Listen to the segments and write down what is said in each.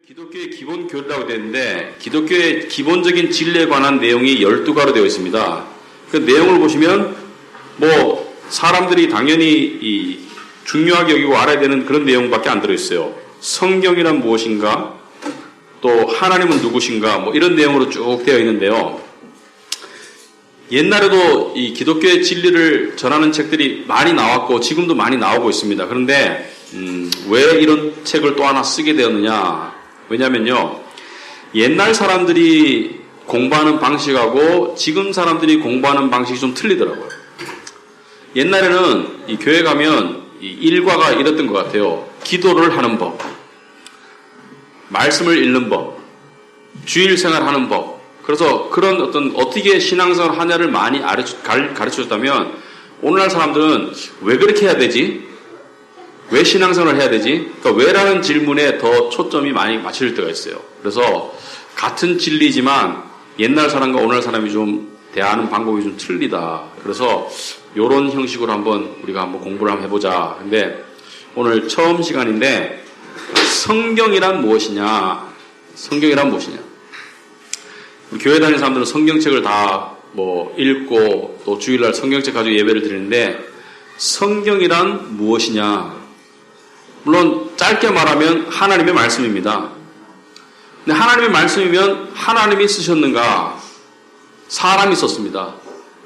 기독교의 기본 교리라고 되어 있는데 기독교의 기본적인 진리에 관한 내용이 12가로 되어 있습니다. 그 내용을 보시면 뭐 사람들이 당연히 중요하게 여기고 알아야 되는 그런 내용밖에 안 들어있어요. 성경이란 무엇인가, 또 하나님은 누구신가, 뭐 이런 내용으로 쭉 되어 있는데요. 옛날에도 이 기독교의 진리를 전하는 책들이 많이 나왔고 지금도 많이 나오고 있습니다. 그런데 왜 이런 책을 또 하나 쓰게 되었느냐? 왜냐면요, 옛날 사람들이 공부하는 방식하고 지금 사람들이 공부하는 방식이 좀 틀리더라고요. 옛날에는 이 교회 가면 이 일과가 이랬던 것 같아요. 기도를 하는 법, 말씀을 읽는 법, 주일 생활하는 법. 그래서 그런 어떻게 신앙생활을 하냐를 많이 가르쳐줬다면 오늘날 사람들은 왜 그렇게 해야 되지? 왜 신앙생활을 해야 되지? 그러니까 왜라는 질문에 더 초점이 많이 맞춰질 때가 있어요. 그래서 같은 진리지만 옛날 사람과 오늘날 사람이 좀 대하는 방법이 좀 틀리다. 그래서 이런 형식으로 우리가 한번 공부를 한번 해보자. 근데 오늘 처음 시간인데 성경이란 무엇이냐? 성경이란 무엇이냐? 교회 다니는 사람들은 성경책을 다 읽고 또 주일날 성경책 가지고 예배를 드리는데 성경이란 무엇이냐? 물론 짧게 말하면 하나님의 말씀입니다. 근데 하나님의 말씀이면 하나님이 쓰셨는가? 사람이 썼습니다.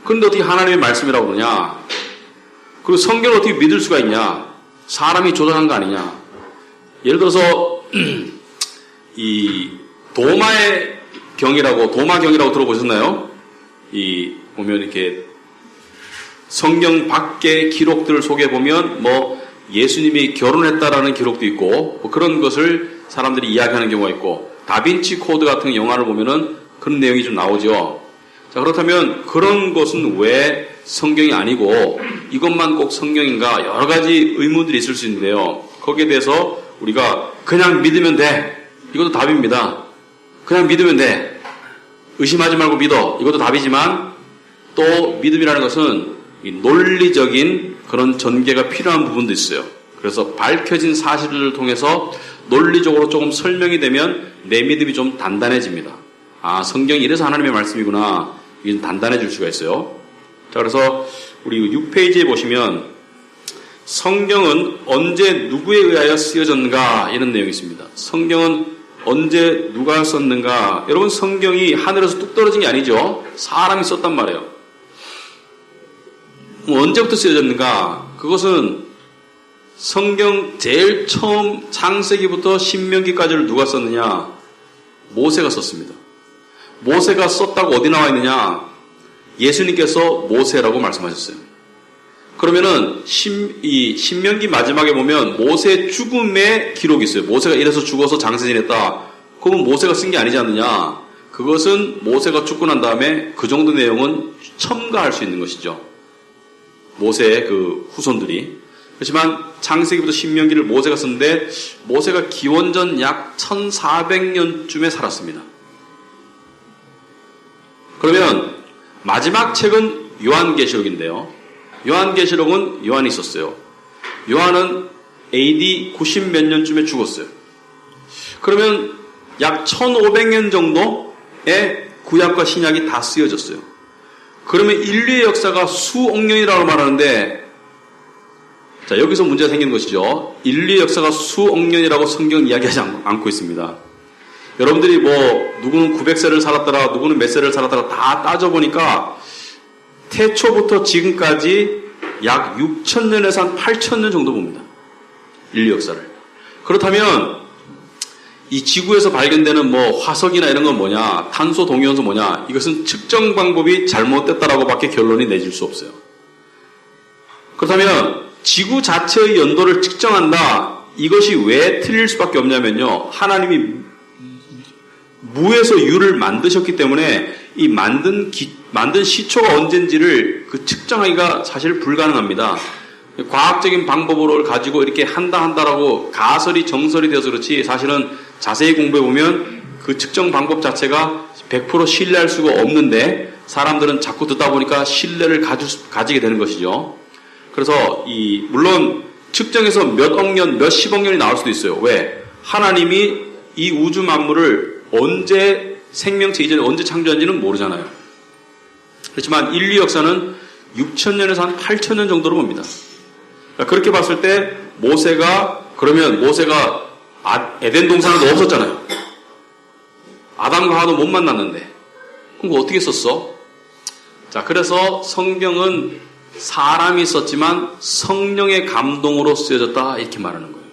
그런데 어떻게 하나님의 말씀이라고 그러냐? 그리고 성경을 어떻게 믿을 수가 있냐? 사람이 조작한 거 아니냐? 예를 들어서 이 도마경이라고 들어보셨나요? 보면 이렇게 성경 밖의 기록들 속에 보면 예수님이 결혼했다라는 기록도 있고 그런 것을 사람들이 이야기하는 경우가 있고 다빈치 코드 같은 영화를 보면은 그런 내용이 좀 나오죠. 자, 그렇다면 그런 것은 왜 성경이 아니고 이것만 꼭 성경인가? 여러 가지 의문들이 있을 수 있는데요. 거기에 대해서 우리가 그냥 믿으면 돼. 이것도 답입니다. 그냥 믿으면 돼. 의심하지 말고 믿어. 이것도 답이지만 또 믿음이라는 것은 이 논리적인 그런 전개가 필요한 부분도 있어요. 그래서 밝혀진 사실들을 통해서 논리적으로 조금 설명이 되면 내 믿음이 좀 단단해집니다. 아, 성경이 이래서 하나님의 말씀이구나. 이게 단단해질 수가 있어요. 자, 그래서 우리 6페이지에 보시면 성경은 언제 누구에 의하여 쓰여졌는가 이런 내용이 있습니다. 성경은 언제 누가 썼는가? 여러분, 성경이 하늘에서 뚝 떨어진 게 아니죠. 사람이 썼단 말이에요. 언제부터 쓰여졌는가? 그것은 성경 제일 처음 창세기부터 신명기까지를 누가 썼느냐? 모세가 썼습니다. 모세가 썼다고 어디 나와 있느냐? 예수님께서 모세라고 말씀하셨어요. 그러면은 신명기 마지막에 보면 모세의 죽음의 기록이 있어요. 모세가 이래서 죽어서 장세 지냈다. 그건 모세가 쓴 게 아니지 않느냐? 그것은 모세가 죽고 난 다음에 그 정도 내용은 첨가할 수 있는 것이죠. 모세의 그 후손들이. 그렇지만 창세기부터 신명기를 모세가 썼는데 모세가 기원전 약 1400년쯤에 살았습니다. 그러면 마지막 책은 요한계시록인데요. 요한계시록은 요한이 썼어요. 요한은 AD 90 몇 년쯤에 죽었어요. 그러면 약 1500년 정도의 구약과 신약이 다 쓰여졌어요. 그러면 인류의 역사가 수억 년이라고 말하는데, 자, 여기서 문제가 생기는 것이죠. 인류의 역사가 수억 년이라고 성경은 이야기하지 않고 있습니다. 여러분들이 누구는 900세를 살았더라, 누구는 몇 세를 살았더라 다 따져보니까 태초부터 지금까지 약 6000년에서 한 8000년 정도 봅니다. 인류 역사를. 그렇다면 이 지구에서 발견되는 화석이나 이런 건 뭐냐, 탄소 동위원소 뭐냐, 이것은 측정 방법이 잘못됐다라고 밖에 결론이 내질 수 없어요. 그렇다면 지구 자체의 연도를 측정한다, 이것이 왜 틀릴 수밖에 없냐면요, 하나님이 무에서 유를 만드셨기 때문에 이 만든 시초가 언젠지를 그 측정하기가 사실 불가능합니다. 과학적인 방법을 가지고 이렇게 한다라고 가설이 정설이 되어서 그렇지, 사실은 자세히 공부해보면 그 측정 방법 자체가 100% 신뢰할 수가 없는데 사람들은 자꾸 듣다 보니까 신뢰를 가지게 되는 것이죠. 그래서 물론 측정해서 몇 억 년, 몇 십억 년이 나올 수도 있어요. 왜? 하나님이 이 우주 만물을 언제 생명체 이전에 언제 창조한지는 모르잖아요. 그렇지만 인류 역사는 6,000년에서 한 8,000년 정도로 봅니다. 그렇게 봤을 때 모세가 에덴 동산에도 없었잖아요. 아담과 하와도 못 만났는데 그럼 그거 어떻게 썼어? 자, 그래서 성경은 사람이 썼지만 성령의 감동으로 쓰여졌다 이렇게 말하는 거예요.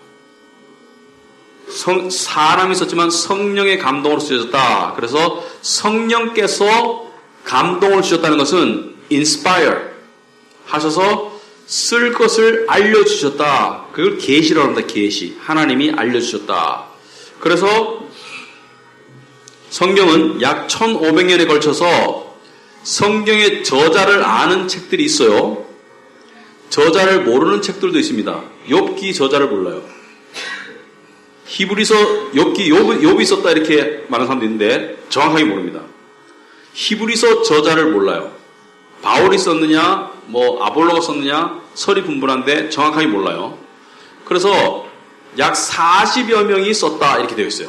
사람이 썼지만 성령의 감동으로 쓰여졌다. 그래서 성령께서 감동을 주셨다는 것은 inspire 하셔서 쓸 것을 알려주셨다. 그걸 계시라고 합니다. 계시. 하나님이 알려주셨다. 그래서 성경은 약 1500년에 걸쳐서 성경의 저자를 아는 책들이 있어요. 저자를 모르는 책들도 있습니다. 욥기 저자를 몰라요. 히브리서 욥이 썼다 이렇게 말하는 사람도 있는데 정확하게 모릅니다. 히브리서 저자를 몰라요. 바울이 썼느냐 아볼로가 썼느냐 설이 분분한데 정확하게 몰라요. 그래서 약 40여 명이 썼다 이렇게 되어 있어요.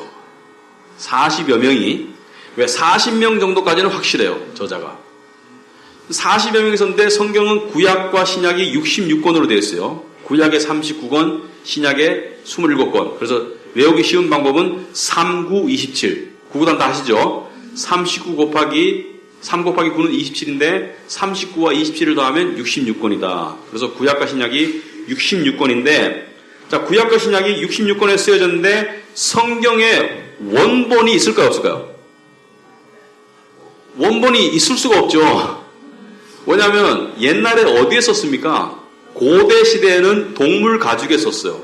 40여 명이. 왜 40명 정도까지는 확실해요. 저자가. 40여 명이 썼는데 성경은 구약과 신약이 66권으로 되어 있어요. 구약에 39권, 신약에 27권. 그래서 외우기 쉬운 방법은 3, 9, 27. 9구단 다 아시죠? 39 곱하기 3 곱하기 9는 27인데 39와 27을 더하면 66권이다. 그래서 구약과 신약이 66권인데 자, 구약과 신약이 66권에 쓰여졌는데 성경에 원본이 있을까요? 없을까요? 원본이 있을 수가 없죠. 왜냐하면 옛날에 어디에 썼습니까? 고대 시대에는 동물 가죽에 썼어요.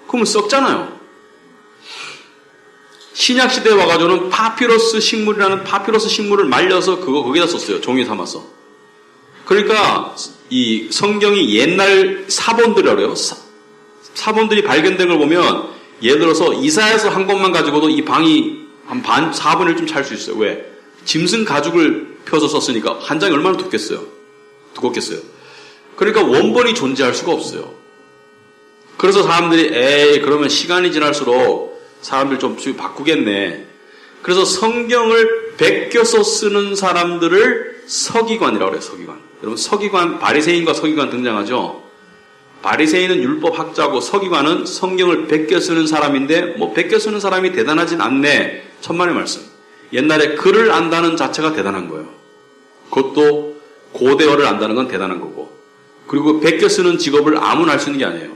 그러면 썩잖아요. 신약 시대에 와가지고는 파피러스 식물을 말려서 거기다 썼어요. 종이 삼아서. 그러니까 이 성경이 옛날 사본들이라고 해요. 사본들이 발견된 걸 보면 예를 들어서 이사야서 한 권만 가지고도 이 방이 한 4분의 1좀 찰 수 있어요. 왜? 짐승 가죽을 펴서 썼으니까 한 장이 얼마나 두껍겠어요. 그러니까 원본이 존재할 수가 없어요. 그래서 사람들이 그러면 시간이 지날수록 사람들 좀 바꾸겠네. 그래서 성경을 베껴서 쓰는 사람들을 서기관이라고 그래요. 서기관. 여러분 서기관, 바리새인과 서기관 등장하죠. 바리새인은 율법 학자고 서기관은 성경을 베껴 쓰는 사람인데 베껴 쓰는 사람이 대단하진 않네. 천만의 말씀. 옛날에 글을 안다는 자체가 대단한 거예요. 그것도 고대어를 안다는 건 대단한 거고. 그리고 베껴 쓰는 직업을 아무나 할 수 있는 게 아니에요.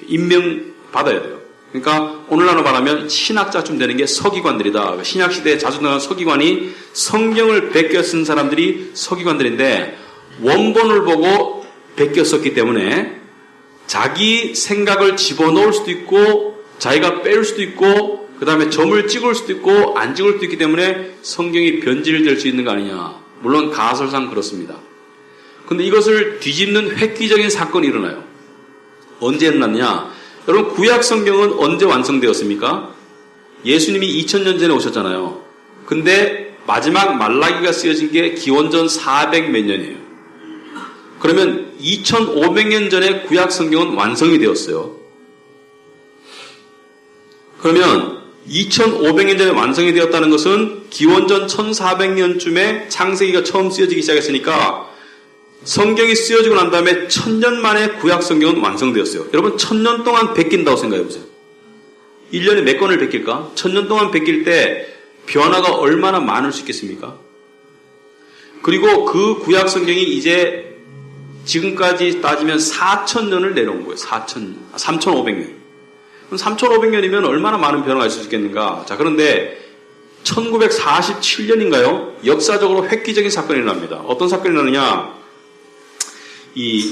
임명 받아야 돼요. 그러니까 오늘날로 말하면 신학자쯤 되는 게 서기관들이다. 신약시대에 자주 나오는 서기관이 성경을 베껴 쓴 사람들이 서기관들인데 원본을 보고 베껴 썼기 때문에 자기 생각을 집어넣을 수도 있고 자기가 뺄 수도 있고 그 다음에 점을 찍을 수도 있고 안 찍을 수도 있기 때문에 성경이 변질될 수 있는 거 아니냐. 물론 가설상 그렇습니다. 근데 이것을 뒤집는 획기적인 사건이 일어나요. 언제 일어났냐? 여러분 구약 성경은 언제 완성되었습니까? 예수님이 2000년 전에 오셨잖아요. 근데 마지막 말라기가 쓰여진 게 기원전 400 몇 년이에요. 그러면 2500년 전에 구약 성경은 완성이 되었어요. 그러면 2500년 전에 완성이 되었다는 것은 기원전 1400년쯤에 창세기가 처음 쓰여지기 시작했으니까 성경이 쓰여지고 난 다음에 1000년 만에 구약 성경은 완성되었어요. 여러분 1000년 동안 베낀다고 생각해보세요. 1년에 몇 권을 베낄까? 1000년 동안 베낄 때 변화가 얼마나 많을 수 있겠습니까? 그리고 그 구약 성경이 이제 지금까지 따지면 4000년을 내려온 거예요. 3500년. 그럼 3500년이면 얼마나 많은 변화가 있을 수 있겠는가? 자, 그런데 1947년인가요? 역사적으로 획기적인 사건이 일어납니다. 어떤 사건이 일어나느냐?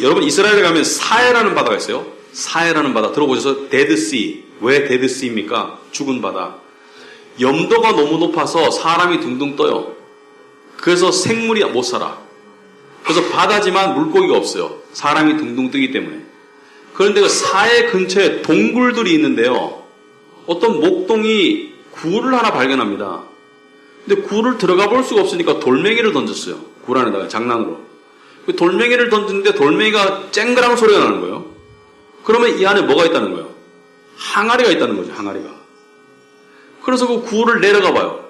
여러분 이스라엘에 가면 사해라는 바다가 있어요. 사해라는 바다 들어보셔서 데드씨. 왜 데드씨입니까? 죽은 바다. 염도가 너무 높아서 사람이 둥둥 떠요. 그래서 생물이 못 살아. 그래서 바다지만 물고기가 없어요. 사람이 둥둥 뜨기 때문에. 그런데 그 사해 근처에 동굴들이 있는데요. 어떤 목동이 굴을 하나 발견합니다. 근데 굴을 들어가 볼 수가 없으니까 돌멩이를 던졌어요. 굴 안에다가 장난으로. 돌멩이를 던졌는데 돌멩이가 쨍그랑 소리가 나는 거예요. 그러면 이 안에 뭐가 있다는 거예요? 항아리가 있다는 거죠. 항아리가. 그래서 그 구를 내려가 봐요.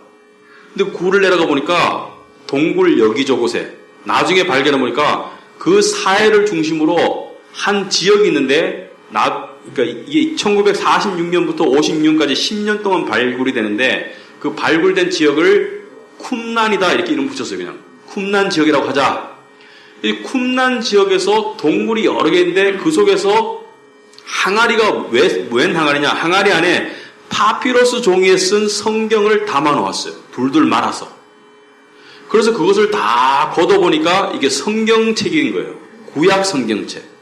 근데 구를 내려가 보니까 동굴 여기저곳에 나중에 발견해 보니까 그 사해를 중심으로 한 지역이 있는데 그러니까 이게 1946년부터 56년까지 10년 동안 발굴이 되는데 그 발굴된 지역을 쿰난이다 이렇게 이름 붙였어요. 그냥 쿰난 지역이라고 하자. 이 쿰난 지역에서 동굴이 여러 개 있는데 그 속에서 항아리가 웬 항아리냐? 항아리 안에 파피러스 종이에 쓴 성경을 담아 놓았어요. 둘둘 말아서. 그래서 그것을 다 걷어보니까 이게 성경책인 거예요. 구약 성경책.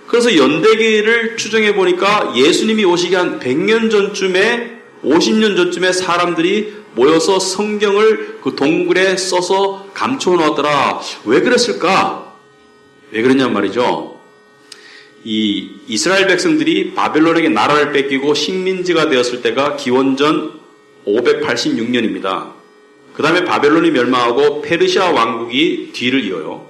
그래서 연대기를 추정해 보니까 예수님이 오시기 한 100년 전쯤에 50년 전쯤에 사람들이 모여서 성경을 그 동굴에 써서 감춰 놓았더라. 왜 그랬을까? 왜 그랬냔 말이죠. 이 이스라엘 백성들이 바벨론에게 나라를 뺏기고 식민지가 되었을 때가 기원전 586년입니다. 그 다음에 바벨론이 멸망하고 페르시아 왕국이 뒤를 이어요.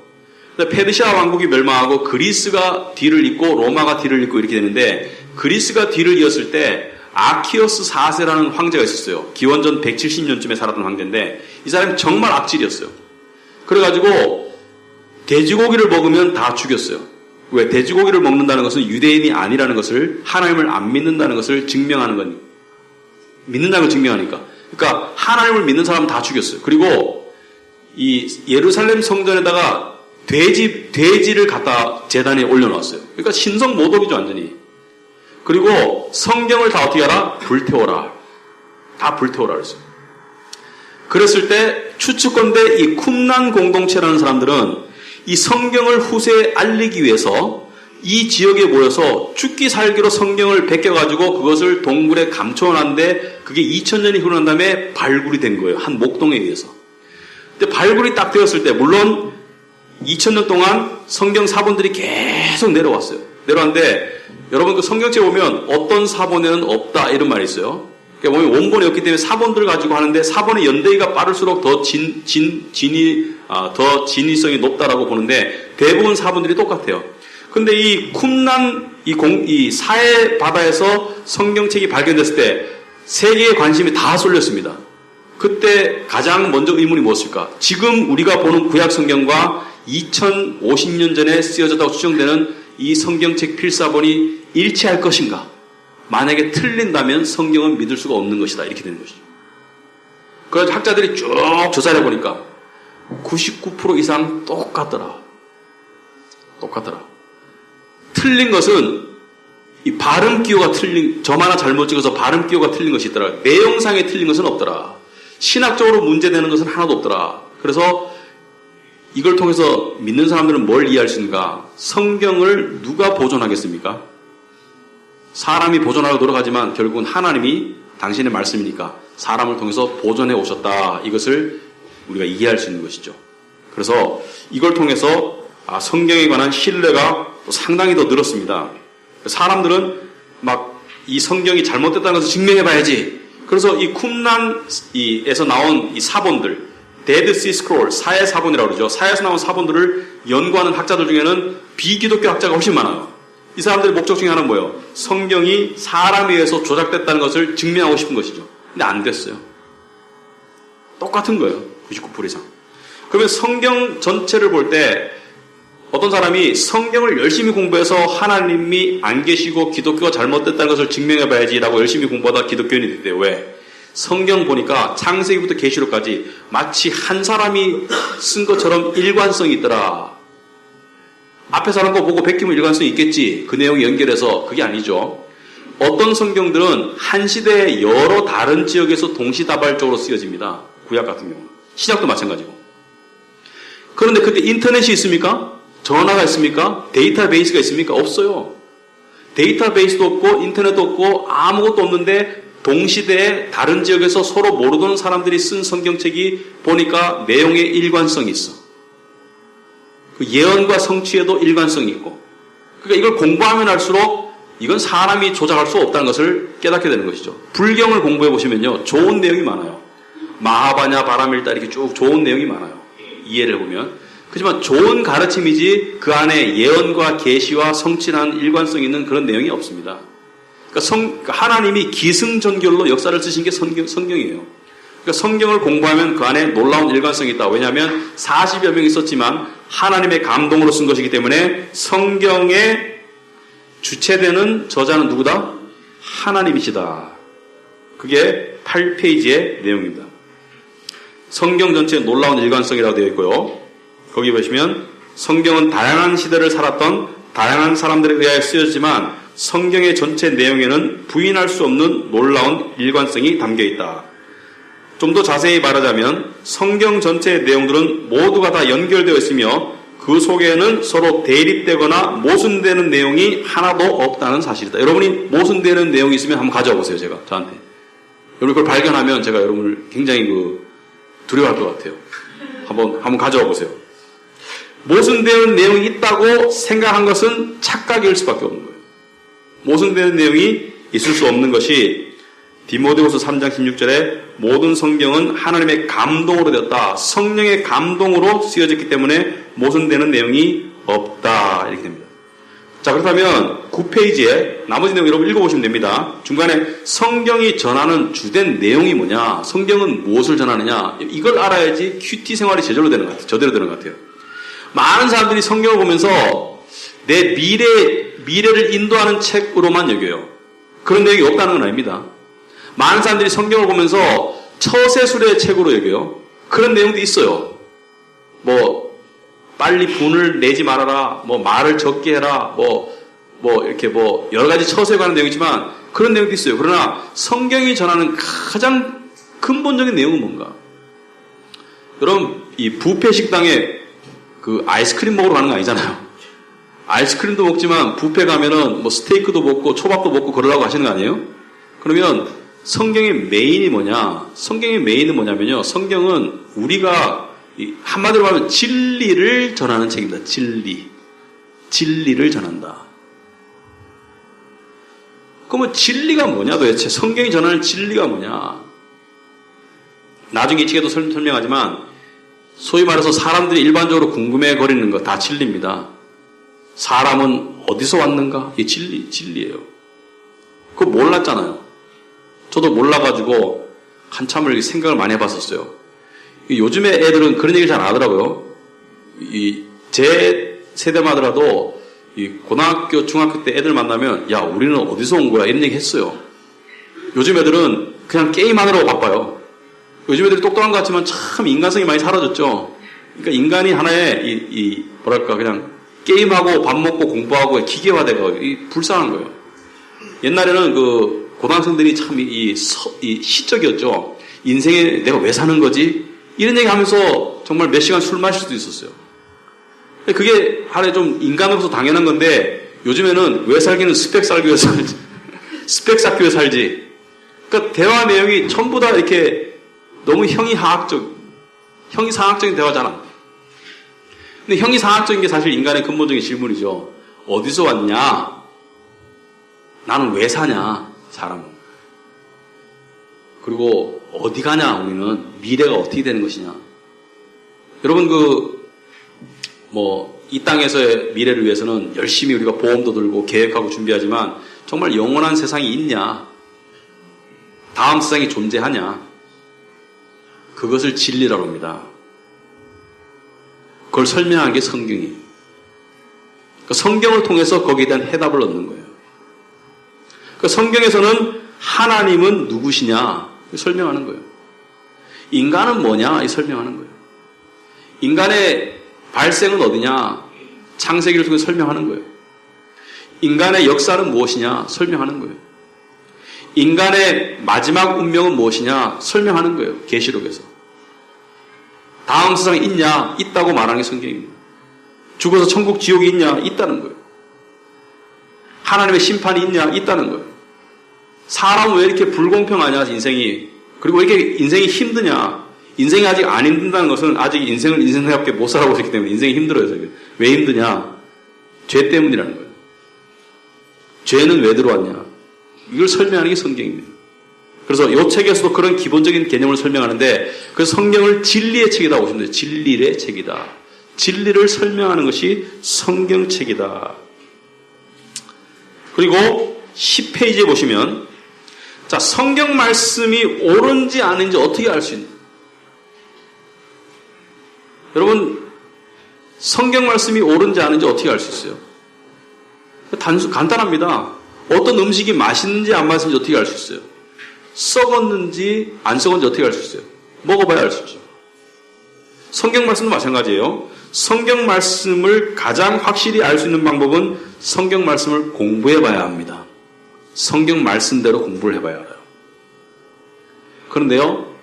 페르시아 왕국이 멸망하고 그리스가 뒤를 잇고 로마가 뒤를 잇고 이렇게 되는데 그리스가 뒤를 이었을 때 아키오스 4세라는 황제가 있었어요. 기원전 170년쯤에 살았던 황제인데 이 사람이 정말 악질이었어요. 그래가지고 돼지고기를 먹으면 다 죽였어요. 왜? 돼지고기를 먹는다는 것은 유대인이 아니라는 것을, 하나님을 안 믿는다는 것을 증명하는 거니까. 믿는다는 걸 증명하니까. 그러니까 하나님을 믿는 사람은 다 죽였어요. 그리고 이 예루살렘 성전에다가 돼지를 갖다 제단에 올려놓았어요. 그러니까 신성 모독이죠, 완전히. 그리고 성경을 다 어떻게 하라? 불태워라. 다 불태워라 그랬어요. 그랬을 때 추측건대 이 쿰난 공동체라는 사람들은 이 성경을 후세에 알리기 위해서 이 지역에 모여서 죽기 살기로 성경을 베껴가지고 그것을 동굴에 감춰놨는데 그게 2000년이 흐르는 다음에 발굴이 된 거예요. 한 목동에 의해서. 근데 발굴이 딱 되었을 때 물론 2000년 동안 성경 사본들이 계속 내려왔어요. 내려왔는데 여러분 그 성경책 보면 어떤 사본에는 없다 이런 말이 있어요. 그러니까 보면 원본이 없기 때문에 사본들을 가지고 하는데 사본의 연대기가 빠를수록 더 진위성이 높다라고 보는데 대부분 사본들이 똑같아요. 근데 이 쿰난 이 사해 바다에서 성경책이 발견됐을 때 세계의 관심이 다 쏠렸습니다. 그때 가장 먼저 의문이 무엇일까? 지금 우리가 보는 구약 성경과 2050년 전에 쓰여졌다고 추정되는 이 성경책 필사본이 일치할 것인가? 만약에 틀린다면 성경은 믿을 수가 없는 것이다. 이렇게 되는 것이죠. 그래서 학자들이 쭉 조사를 해보니까 99% 이상 똑같더라. 틀린 것은 이 발음 기호가 점 하나 잘못 찍어서 발음 기호가 틀린 것이 있더라. 내용상에 틀린 것은 없더라. 신학적으로 문제되는 것은 하나도 없더라. 그래서 이걸 통해서 믿는 사람들은 뭘 이해할 수 있는가? 성경을 누가 보존하겠습니까? 사람이 보존하려고 노력하지만 결국은 하나님이 당신의 말씀이니까 사람을 통해서 보존해 오셨다. 이것을 우리가 이해할 수 있는 것이죠. 그래서 이걸 통해서 성경에 관한 신뢰가 상당히 더 늘었습니다. 사람들은 막 이 성경이 잘못됐다는 것을 증명해봐야지. 그래서 이 쿰난에서 나온 이 사본들, 데드 시 스크롤, 사해 사본이라고 그러죠. 사해에서 나온 사본들을 연구하는 학자들 중에는 비기독교 학자가 훨씬 많아요. 이 사람들의 목적 중에 하나는 뭐예요? 성경이 사람에 의해서 조작됐다는 것을 증명하고 싶은 것이죠. 근데 안 됐어요. 똑같은 거예요. 99% 이상. 그러면 성경 전체를 볼 때 어떤 사람이 성경을 열심히 공부해서 하나님이 안 계시고 기독교가 잘못됐다는 것을 증명해봐야지라고 열심히 공부하다 기독교인이 됐대요. 왜? 성경 보니까 창세기부터 계시록까지 마치 한 사람이 쓴 것처럼 일관성이 있더라. 앞에 사람 거 보고 베끼면 일관성이 있겠지. 그 내용 연결해서. 그게 아니죠. 어떤 성경들은 한 시대에 여러 다른 지역에서 동시다발적으로 쓰여집니다. 구약 같은 경우. 신약도 마찬가지고. 그런데 그때 인터넷이 있습니까? 전화가 있습니까? 데이터베이스가 있습니까? 없어요. 데이터베이스도 없고 인터넷도 없고 아무것도 없는데 동시대에 다른 지역에서 서로 모르던 사람들이 쓴 성경책이 보니까 내용에 일관성이 있어. 그 예언과 성취에도 일관성이 있고. 그러니까 이걸 공부하면 할수록 이건 사람이 조작할 수 없다는 것을 깨닫게 되는 것이죠. 불경을 공부해 보시면요. 좋은 내용이 많아요. 마하바냐, 바라밀다 이렇게 쭉 좋은 내용이 많아요. 이해를 해보면. 그렇지만 좋은 가르침이지 그 안에 예언과 계시와 성취라는 일관성 있는 그런 내용이 없습니다. 그러니까 하나님이 기승전결로 역사를 쓰신 게 성경이에요. 그러니까 성경을 공부하면 그 안에 놀라운 일관성이 있다. 왜냐하면 40여 명이 썼지만 하나님의 감동으로 쓴 것이기 때문에 성경의 주체되는 저자는 누구다? 하나님이시다. 그게 8페이지의 내용입니다. 성경 전체에 놀라운 일관성이라고 되어 있고요. 거기 보시면 성경은 다양한 시대를 살았던 다양한 사람들에 의하여 쓰여지지만 성경의 전체 내용에는 부인할 수 없는 놀라운 일관성이 담겨 있다. 좀 더 자세히 말하자면 성경 전체의 내용들은 모두가 다 연결되어 있으며 그 속에는 서로 대립되거나 모순되는 내용이 하나도 없다는 사실이다. 여러분이 모순되는 내용이 있으면 한번 가져와 보세요. 제가 저한테. 여러분 그걸 발견하면 제가 여러분을 굉장히 두려워할 것 같아요. 한번 가져와 보세요. 모순되는 내용이 있다고 생각한 것은 착각일 수밖에 없는 거예요. 모순되는 내용이 있을 수 없는 것이 디모데후서 3장 16절에 모든 성경은 하나님의 감동으로 되었다. 성령의 감동으로 쓰여졌기 때문에 모순되는 내용이 없다. 이렇게 됩니다. 자, 그렇다면 9페이지에 나머지 내용 여러분 읽어보시면 됩니다. 중간에 성경이 전하는 주된 내용이 뭐냐, 성경은 무엇을 전하느냐, 이걸 알아야지 큐티 생활이 제대로 되는 것 같아요. 많은 사람들이 성경을 보면서 내 미래를 인도하는 책으로만 여겨요. 그런 내용이 없다는 건 아닙니다. 많은 사람들이 성경을 보면서 처세술의 책으로 여겨요. 그런 내용도 있어요. 빨리 분을 내지 말아라, 말을 적게 해라, 이렇게 여러 가지 처세에 관한 내용이지만 그런 내용도 있어요. 그러나 성경이 전하는 가장 근본적인 내용은 뭔가? 여러분, 이 뷔페 식당에 아이스크림 먹으러 가는 거 아니잖아요. 아이스크림도 먹지만 뷔페 가면은 스테이크도 먹고 초밥도 먹고 그러려고 하시는 거 아니에요? 그러면 성경의 메인이 뭐냐? 성경의 메인은 뭐냐면요. 성경은 우리가 한마디로 말하면 진리를 전하는 책입니다. 진리를 전한다. 그러면 진리가 뭐냐 도대체? 성경이 전하는 진리가 뭐냐? 나중에 이 책에도 설명하지만 소위 말해서 사람들이 일반적으로 궁금해거리는 거 다 진리입니다. 사람은 어디서 왔는가? 이게 진리예요. 그거 몰랐잖아요. 저도 몰라가지고 한참을 생각을 많이 해봤었어요. 요즘에 애들은 그런 얘기를 잘 안 하더라고요. 제 세대만 하더라도 고등학교, 중학교 때 애들 만나면 야, 우리는 어디서 온 거야? 이런 얘기 했어요. 요즘 애들은 그냥 게임하느라고 바빠요. 요즘 애들이 똑똑한 것 같지만 참 인간성이 많이 사라졌죠. 그러니까 인간이 하나의 그냥 게임하고 밥 먹고 공부하고 기계화되고 불쌍한 거예요. 옛날에는 고등학생들이 참 시적이었죠. 인생에 내가 왜 사는 거지? 이런 얘기 하면서 정말 몇 시간 술 마실 수도 있었어요. 그게 하나의 좀 인간으로서 당연한 건데 요즘에는 왜 살기는 스펙 쌓기 위해서 살지. 스펙 쌓기 위해서 살지. 그러니까 대화 내용이 전부 다 이렇게 너무 형이상학적인 대화잖아. 근데 형이상학적인 게 사실 인간의 근본적인 질문이죠. 어디서 왔냐? 나는 왜 사냐? 사람은. 그리고 어디 가냐? 우리는 미래가 어떻게 되는 것이냐? 여러분 이 땅에서의 미래를 위해서는 열심히 우리가 보험도 들고 계획하고 준비하지만 정말 영원한 세상이 있냐? 다음 세상이 존재하냐? 그것을 진리라고 합니다. 그걸 설명한 게 성경이에요. 그러니까 성경을 통해서 거기에 대한 해답을 얻는 거예요. 그러니까 성경에서는 하나님은 누구시냐? 설명하는 거예요. 인간은 뭐냐? 설명하는 거예요. 인간의 발생은 어디냐? 창세기를 통해 설명하는 거예요. 인간의 역사는 무엇이냐? 설명하는 거예요. 인간의 마지막 운명은 무엇이냐? 설명하는 거예요. 계시록에서. 다음 세상이 있냐? 있다고 말하는 게 성경입니다. 죽어서 천국, 지옥이 있냐? 있다는 거예요. 하나님의 심판이 있냐? 있다는 거예요. 사람은 왜 이렇게 불공평하냐? 인생이. 그리고 왜 이렇게 인생이 힘드냐? 인생이 아직 안 힘든다는 것은 아직 인생을 인생답게 못 살아보고 있기 때문에 인생이 힘들어요. 왜 힘드냐? 죄 때문이라는 거예요. 죄는 왜 들어왔냐? 이걸 설명하는 게 성경입니다. 그래서 이 책에서도 그런 기본적인 개념을 설명하는데 그 성경을 진리의 책이라고 보시면 돼요. 진리의 책이다. 진리를 설명하는 것이 성경책이다. 그리고 10페이지에 보시면 자, 성경 말씀이 옳은지 아닌지 어떻게 알 수 있는? 여러분, 성경 말씀이 옳은지 아닌지 어떻게 알 수 있어요? 간단합니다. 어떤 음식이 맛있는지 안 맛있는지 어떻게 알 수 있어요? 썩었는지 안 썩었는지 어떻게 알 수 있어요? 먹어봐야 알 수 있죠. 성경 말씀도 마찬가지예요. 성경 말씀을 가장 확실히 알 수 있는 방법은 성경 말씀을 공부해봐야 합니다. 성경 말씀대로 공부를 해봐야 알아요. 그런데요,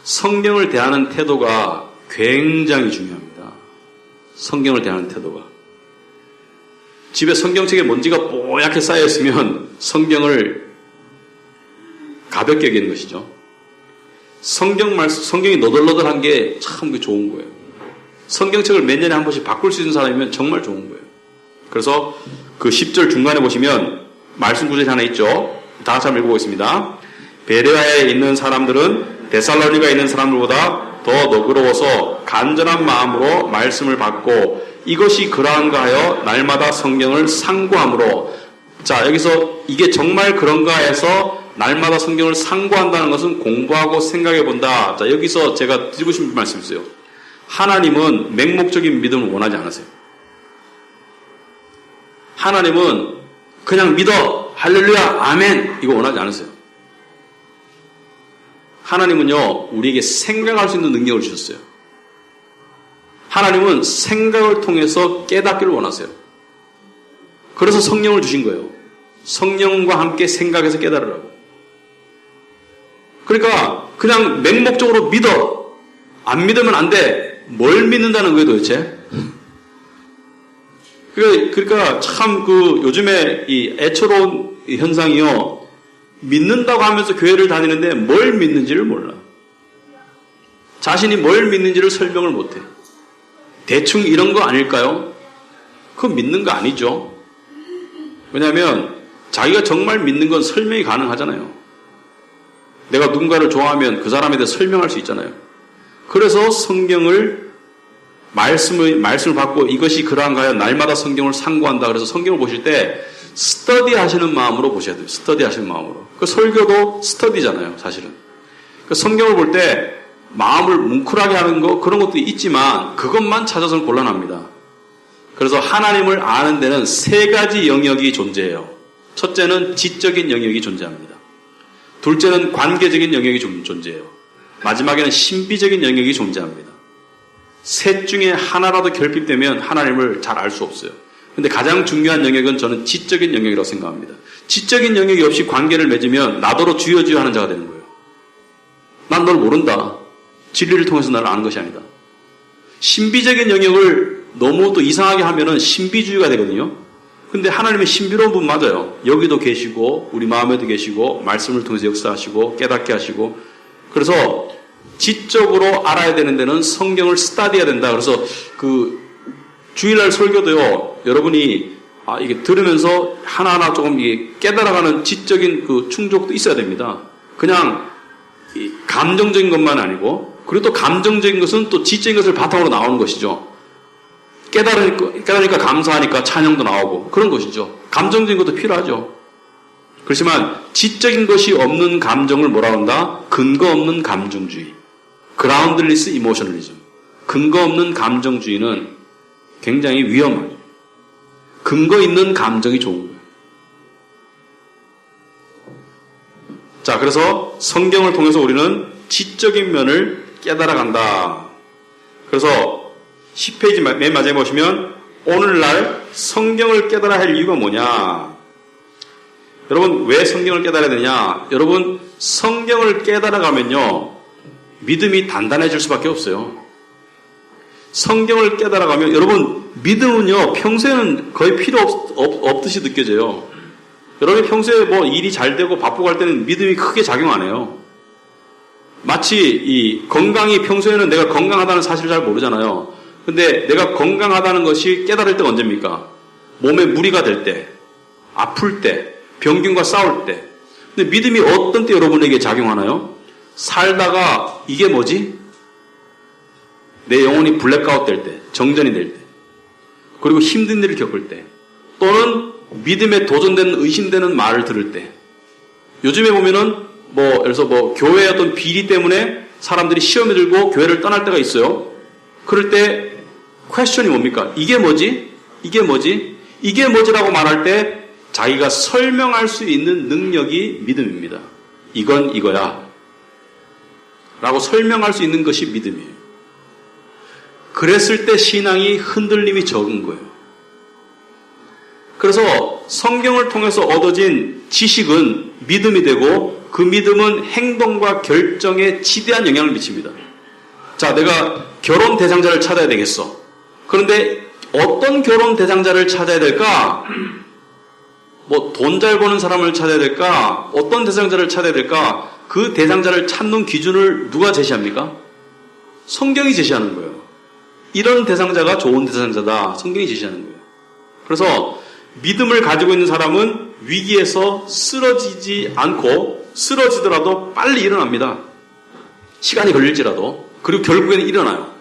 성경을 대하는 태도가 굉장히 중요합니다. 성경을 대하는 태도가. 집에 성경책에 먼지가 뽀얗게 쌓여있으면 성경을 가볍게 여기는 것이죠. 성경이 너덜너덜한 게 참 좋은 거예요. 성경책을 몇 년에 한 번씩 바꿀 수 있는 사람이면 정말 좋은 거예요. 그래서 그 10절 중간에 보시면 말씀 구절이 하나 있죠. 다 같이 한번 읽어보겠습니다. 베레아에 있는 사람들은 데살로니가에 있는 사람들보다 더 너그러워서 간절한 마음으로 말씀을 받고 이것이 그러한가 하여 날마다 성경을 상고함으로. 자, 여기서 이게 정말 그런가 해서 날마다 성경을 상고한다는 것은 공부하고 생각해 본다. 자, 여기서 제가 드리고 싶은 말씀이 있어요. 하나님은 맹목적인 믿음을 원하지 않으세요. 하나님은 그냥 믿어, 할렐루야, 아멘, 이거 원하지 않으세요. 하나님은요, 우리에게 생각할 수 있는 능력을 주셨어요. 하나님은 생각을 통해서 깨닫기를 원하세요. 그래서 성령을 주신 거예요. 성령과 함께 생각해서 깨달으라고. 그러니까 그냥 맹목적으로 믿어, 안 믿으면 안 돼. 뭘 믿는다는 거예요 도대체? 그러니까 참 요즘에 이 애처로운 현상이요, 믿는다고 하면서 교회를 다니는데 뭘 믿는지를 몰라. 자신이 뭘 믿는지를 설명을 못해. 대충 이런 거 아닐까요? 그거 믿는 거 아니죠. 왜냐하면 자기가 정말 믿는 건 설명이 가능하잖아요. 내가 누군가를 좋아하면 그 사람에 대해 설명할 수 있잖아요. 그래서 성경을 말씀을 받고 이것이 그러한가요? 날마다 성경을 상고한다. 그래서 성경을 보실 때 스터디 하시는 마음으로 보셔야 돼요. 스터디 하시는 마음으로. 그 설교도 스터디잖아요, 사실은. 그 성경을 볼 때 마음을 뭉클하게 하는 거, 그런 것도 있지만 그것만 찾아서는 곤란합니다. 그래서 하나님을 아는 데는 세 가지 영역이 존재해요. 첫째는 지적인 영역이 존재합니다. 둘째는 관계적인 영역이 존재해요. 마지막에는 신비적인 영역이 존재합니다. 셋 중에 하나라도 결핍되면 하나님을 잘 알 수 없어요. 근데 가장 중요한 영역은 저는 지적인 영역이라고 생각합니다. 지적인 영역이 없이 관계를 맺으면 나더러 주여 주여 하는 자가 되는 거예요. 난 널 모른다. 진리를 통해서 나를 아는 것이 아니다. 신비적인 영역을 너무 또 이상하게 하면은 신비주의가 되거든요. 근데 하나님의 신비로운 분 맞아요. 여기도 계시고 우리 마음에도 계시고 말씀을 통해서 역사하시고 깨닫게 하시고. 그래서 지적으로 알아야 되는 데는 성경을 스터디해야 된다. 그래서 주일날 설교도요, 여러분이 이게 들으면서 하나하나 조금 이게 깨달아가는 지적인 충족도 있어야 됩니다. 그냥 감정적인 것만 아니고, 그리고 또 감정적인 것은 또 지적인 것을 바탕으로 나오는 것이죠. 깨달으니까 감사하니까 찬양도 나오고 그런 것이죠. 감정적인 것도 필요하죠. 그렇지만 지적인 것이 없는 감정을 뭐라 한다? 근거 없는 감정주의. 그라운드리스 이모셔널리즘. 근거 없는 감정주의는 굉장히 위험하죠. 근거 있는 감정이 좋은 거예요. 자, 그래서 성경을 통해서 우리는 지적인 면을 깨달아 간다. 그래서 10페이지 맨 마지막에 보시면 오늘날 성경을 깨달아야 할 이유가 뭐냐? 여러분, 왜 성경을 깨달아야 되냐? 여러분, 성경을 깨달아 가면요, 믿음이 단단해질 수밖에 없어요. 성경을 깨달아 가면, 여러분, 믿음은요, 평소에는 거의 필요 없듯이 느껴져요. 여러분이 평소에 뭐 일이 잘 되고 바쁘고 할 때는 믿음이 크게 작용 안 해요. 마치 이 건강이, 평소에는 내가 건강하다는 사실을 잘 모르잖아요. 근데 내가 건강하다는 것이 깨달을 때가 언제입니까? 몸에 무리가 될 때, 아플 때, 병균과 싸울 때. 근데 믿음이 어떤 때 여러분에게 작용하나요? 살다가 이게 뭐지? 내 영혼이 블랙아웃 될 때, 정전이 될 때, 그리고 힘든 일을 겪을 때, 또는 믿음에 도전되는, 의심되는 말을 들을 때, 요즘에 보면은 예를 들어서 교회의 어떤 비리 때문에 사람들이 시험에 들고 교회를 떠날 때가 있어요. 그럴 때 퀘스천이 뭡니까? 이게 뭐지? 이게 뭐지? 이게 뭐지라고 말할 때 자기가 설명할 수 있는 능력이 믿음입니다. 이건 이거야 라고 설명할 수 있는 것이 믿음이에요. 그랬을 때 신앙이 흔들림이 적은 거예요. 그래서 성경을 통해서 얻어진 지식은 믿음이 되고 그 믿음은 행동과 결정에 지대한 영향을 미칩니다. 자, 내가 결혼 대상자를 찾아야 되겠어. 그런데 어떤 결혼 대상자를 찾아야 될까? 돈 잘 버는 사람을 찾아야 될까? 어떤 대상자를 찾아야 될까? 그 대상자를 찾는 기준을 누가 제시합니까? 성경이 제시하는 거예요. 이런 대상자가 좋은 대상자다. 성경이 제시하는 거예요. 그래서 믿음을 가지고 있는 사람은 위기에서 쓰러지지 않고 쓰러지더라도 빨리 일어납니다. 시간이 걸릴지라도. 그리고 결국에는 일어나요.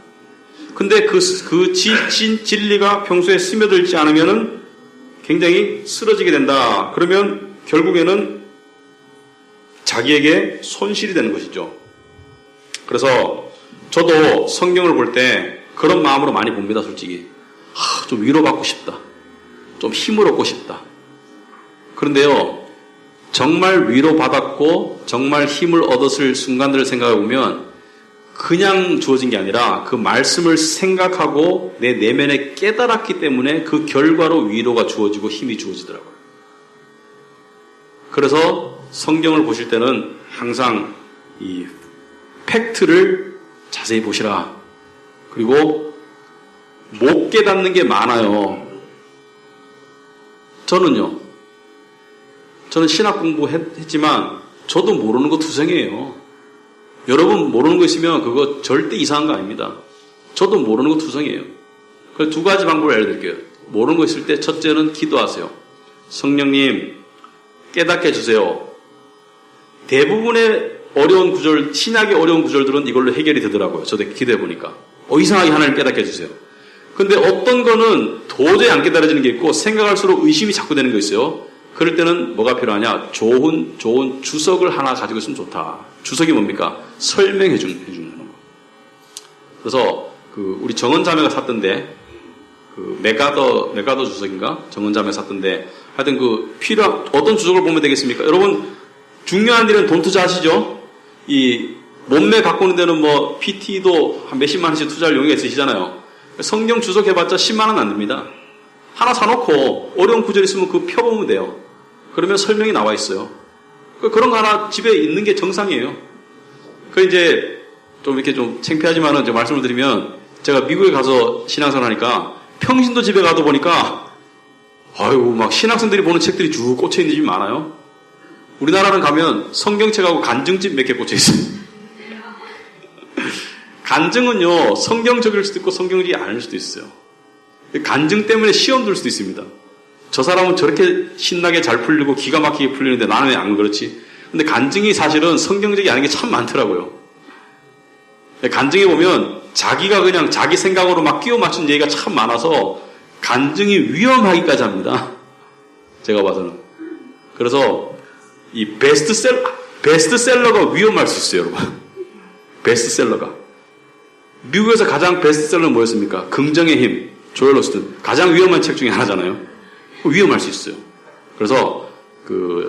근데 그 진리가 평소에 스며들지 않으면은 굉장히 쓰러지게 된다. 그러면 결국에는 자기에게 손실이 되는 것이죠. 그래서 저도 성경을 볼 때 그런 마음으로 많이 봅니다, 솔직히. 좀 위로받고 싶다. 좀 힘을 얻고 싶다. 그런데요, 정말 위로받았고 정말 힘을 얻었을 순간들을 생각해 보면 그냥 주어진 게 아니라 그 말씀을 생각하고 내 내면에 깨달았기 때문에 그 결과로 위로가 주어지고 힘이 주어지더라고요. 그래서 성경을 보실 때는 항상 이 팩트를 자세히 보시라. 그리고 못 깨닫는 게 많아요. 저는 신학 공부했지만 저도 모르는 거 투성이에요. 여러분 모르는 거 있으면 그거 절대 이상한 거 아닙니다. 저도 모르는 거 투성이에요. 그래서 두 가지 방법을 알려드릴게요. 모르는 거 있을 때 첫째는 기도하세요. 성령님 깨닫게 해주세요. 대부분의 어려운 구절, 신학의 어려운 구절들은 이걸로 해결이 되더라고요. 저도 기도해보니까. 이상하게 하나님 깨닫게 해주세요. 근데 어떤 거는 도저히 안 깨달아지는 게 있고 생각할수록 의심이 자꾸 되는 거 있어요. 그럴 때는 뭐가 필요하냐? 좋은 주석을 하나 가지고 있으면 좋다. 주석이 뭡니까? 설명해 주는 거. 그래서 우리 정은 자매가 샀던데 메가더 주석인가? 정은 자매가 샀던데 하여튼 필요한 어떤 주석을 보면 되겠습니까? 여러분 중요한 일은 돈 투자하시죠? 이 몸매 가꾸는 데는 PT도 한 몇십만 원씩 투자할 용의가 있으시잖아요. 성경 주석 해봤자 10만 원 안 됩니다. 하나 사놓고 어려운 구절 있으면 그거 펴보면 돼요. 그러면 설명이 나와 있어요. 그런 거 하나 집에 있는 게 정상이에요. 이제 좀 이렇게 좀 창피하지만은 제가 말씀을 드리면 제가 미국에 가서 신앙생활 하니까 평신도 집에 가도 보니까 막 신학생들이 보는 책들이 쭉 꽂혀 있는 집이 많아요. 우리나라는 가면 성경책하고 간증집 몇 개 꽂혀 있어요. 간증은요, 성경적일 수도 있고 성경적이 아닐 수도 있어요. 간증 때문에 시험 들 수도 있습니다. 저 사람은 저렇게 신나게 잘 풀리고 기가 막히게 풀리는데 나는 왜 안 그렇지? 근데 간증이 사실은 성경적이 아닌 게 참 많더라고요. 간증에 보면 자기가 그냥 자기 생각으로 막 끼워 맞춘 얘기가 참 많아서 간증이 위험하기까지 합니다. 제가 봐서는. 그래서 이 베스트셀러가 위험할 수 있어요, 여러분. 베스트셀러가. 미국에서 가장 베스트셀러는 뭐였습니까? 긍정의 힘, 조엘 오스틴. 가장 위험한 책 중에 하나잖아요. 위험할 수 있어요. 그래서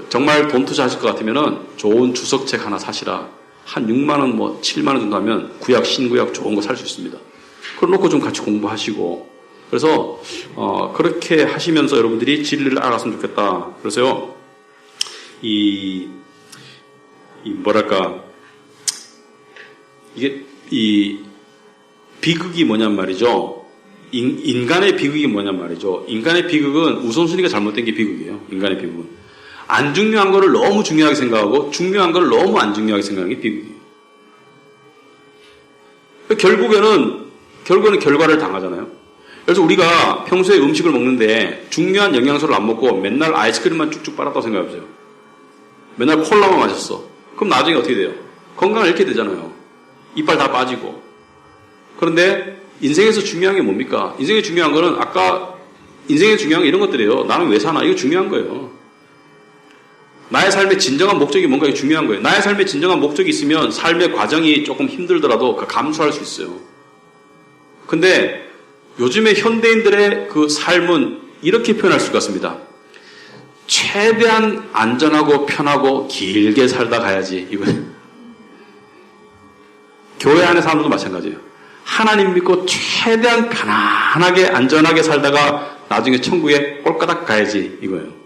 정말 돈 투자하실 것 같으면은 좋은 주석책 하나 사시라. 한 6만 원, 7만 원 정도 하면 구약, 신구약 좋은 거 살 수 있습니다. 그걸 놓고 좀 같이 공부하시고. 그래서 그렇게 하시면서 여러분들이 진리를 알았으면 좋겠다. 그래서요, 이게 비극이 뭐냔 말이죠. 인간의 비극이 뭐냔 말이죠. 인간의 비극은 우선순위가 잘못된 게 비극이에요. 인간의 비극은. 안 중요한 거를 너무 중요하게 생각하고 중요한 거를 너무 안 중요하게 생각하는 게 비극이에요. 결국에는 결과를 당하잖아요. 그래서 우리가 평소에 음식을 먹는데 중요한 영양소를 안 먹고 맨날 아이스크림만 쭉쭉 빨았다고 생각해보세요. 맨날 콜라만 마셨어. 그럼 나중에 어떻게 돼요? 건강을 잃게 되잖아요. 이빨 다 빠지고. 그런데 인생에서 중요한 게 뭡니까? 인생에 중요한 거는 아까 인생에 중요한 게 이런 것들이에요. 나는 왜 사나? 이거 중요한 거예요. 나의 삶의 진정한 목적이 뭔가 이게 중요한 거예요. 나의 삶의 진정한 목적이 있으면 삶의 과정이 조금 힘들더라도 감수할 수 있어요. 근데 요즘의 현대인들의 그 삶은 이렇게 표현할 수가 있습니다. 최대한 안전하고 편하고 길게 살다 가야지. 이거예요. 교회 안에 사람들도 마찬가지예요. 하나님 믿고 최대한 편안하게 안전하게 살다가 나중에 천국에 꼴까닥 가야지. 이거예요.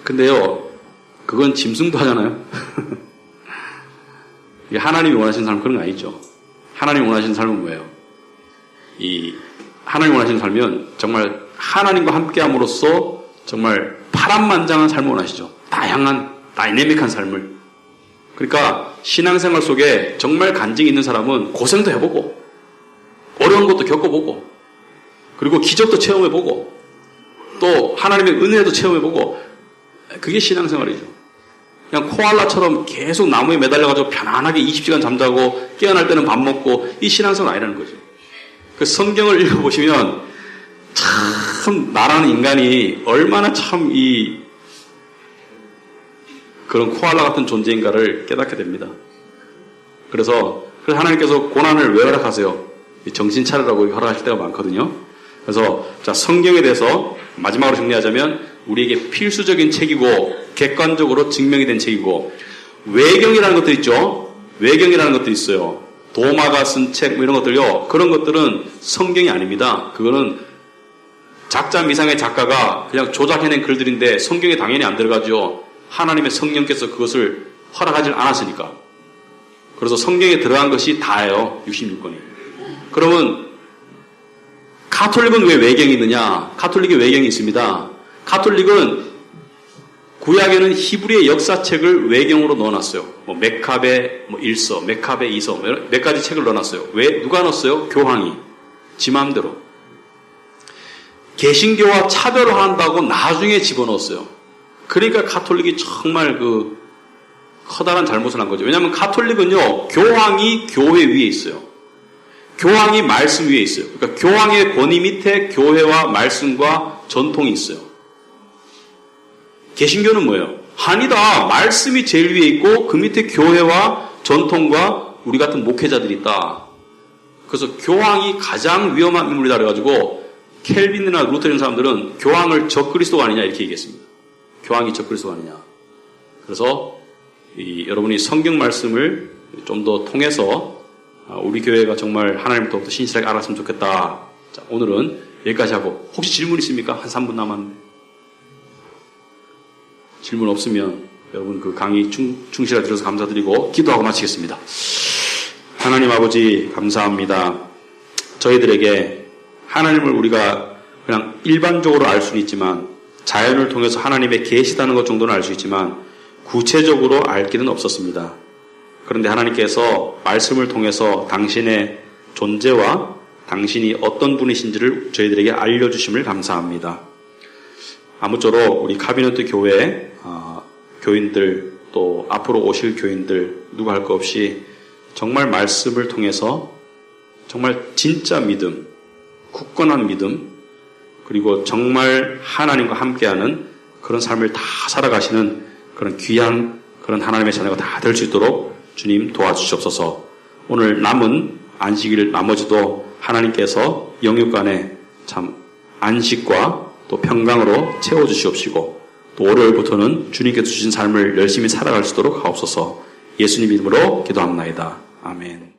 근데요, 그건 짐승도 하잖아요. 하나님이 원하시는 삶은 그런 거 아니죠. 하나님이 원하시는 삶은 뭐예요? 하나님이 원하시는 삶은 정말 하나님과 함께함으로써 정말 파란만장한 삶을 원하시죠. 다양한, 다이내믹한 삶을. 그러니까 신앙생활 속에 정말 간증이 있는 사람은 고생도 해보고, 어려운 것도 겪어보고, 그리고 기적도 체험해보고, 또 하나님의 은혜도 체험해보고, 그게 신앙생활이죠. 그냥 코알라처럼 계속 나무에 매달려가지고 편안하게 20시간 잠자고 깨어날 때는 밥 먹고 이 신앙생활 아니라는 거죠. 그 성경을 읽어보시면 참 나라는 인간이 얼마나 참 그런 코알라 같은 존재인가를 깨닫게 됩니다. 그래서 하나님께서 고난을 왜 허락하세요? 정신 차리라고 허락하실 때가 많거든요. 그래서 자, 성경에 대해서 마지막으로 정리하자면 우리에게 필수적인 책이고 객관적으로 증명이 된 책이고 외경이라는 것도 있죠. 외경이라는 것도 있어요. 도마가 쓴 책 이런 것들요. 그런 것들은 성경이 아닙니다. 그거는 작자 미상의 작가가 그냥 조작해낸 글들인데 성경에 당연히 안 들어가죠. 하나님의 성령께서 그것을 허락하지 않았으니까. 그래서 성경에 들어간 것이 다예요. 66권이. 그러면 가톨릭은 왜 외경이 있느냐? 가톨릭의 외경이 있습니다. 가톨릭은 구약에는 히브리의 역사책을 외경으로 넣어놨어요. 메카베 1서, 메카베 2서 몇 가지 책을 넣어놨어요. 왜? 누가 넣었어요? 교황이. 지 마음대로. 개신교와 차별화한다고 나중에 집어넣었어요. 그러니까 가톨릭이 정말 커다란 잘못을 한 거죠. 왜냐하면 가톨릭은요, 교황이 교회 위에 있어요. 교황이 말씀 위에 있어요. 그러니까 교황의 권위 밑에 교회와 말씀과 전통이 있어요. 개신교는 뭐예요? 아니다. 말씀이 제일 위에 있고 그 밑에 교회와 전통과 우리 같은 목회자들이 있다. 그래서 교황이 가장 위험한 인물이다 그래가지고 켈빈이나 루터인 사람들은 교황을 적그리스도가 아니냐 이렇게 얘기했습니다. 교황이 적그리스도가 아니냐. 그래서 여러분이 성경 말씀을 좀 더 통해서 우리 교회가 정말 하나님을 더욱더 신실하게 알았으면 좋겠다. 자, 오늘은 여기까지 하고 혹시 질문 있습니까? 한 3분 남았는데. 질문 없으면 여러분 그 강의 충실하게 들어서 감사드리고 기도하고 마치겠습니다. 하나님 아버지 감사합니다. 저희들에게 하나님을 우리가 그냥 일반적으로 알 수는 있지만 자연을 통해서 하나님의 계시다는 것 정도는 알 수 있지만 구체적으로 알 길은 없었습니다. 그런데 하나님께서 말씀을 통해서 당신의 존재와 당신이 어떤 분이신지를 저희들에게 알려주심을 감사합니다. 아무쪼록 우리 카비너트 교회 교인들 또 앞으로 오실 교인들 누구 할 것 없이 정말 말씀을 통해서 정말 진짜 믿음, 굳건한 믿음 그리고 정말 하나님과 함께하는 그런 삶을 다 살아가시는 그런 귀한 그런 하나님의 자녀가 다 될 수 있도록 주님 도와주시옵소서. 오늘 남은 안식일 나머지도 하나님께서 영육간에 참 안식과 또 평강으로 채워주시옵시고 또 월요일부터는 주님께서 주신 삶을 열심히 살아갈 수 있도록 하옵소서. 예수님 이름으로 기도합나이다. 아멘.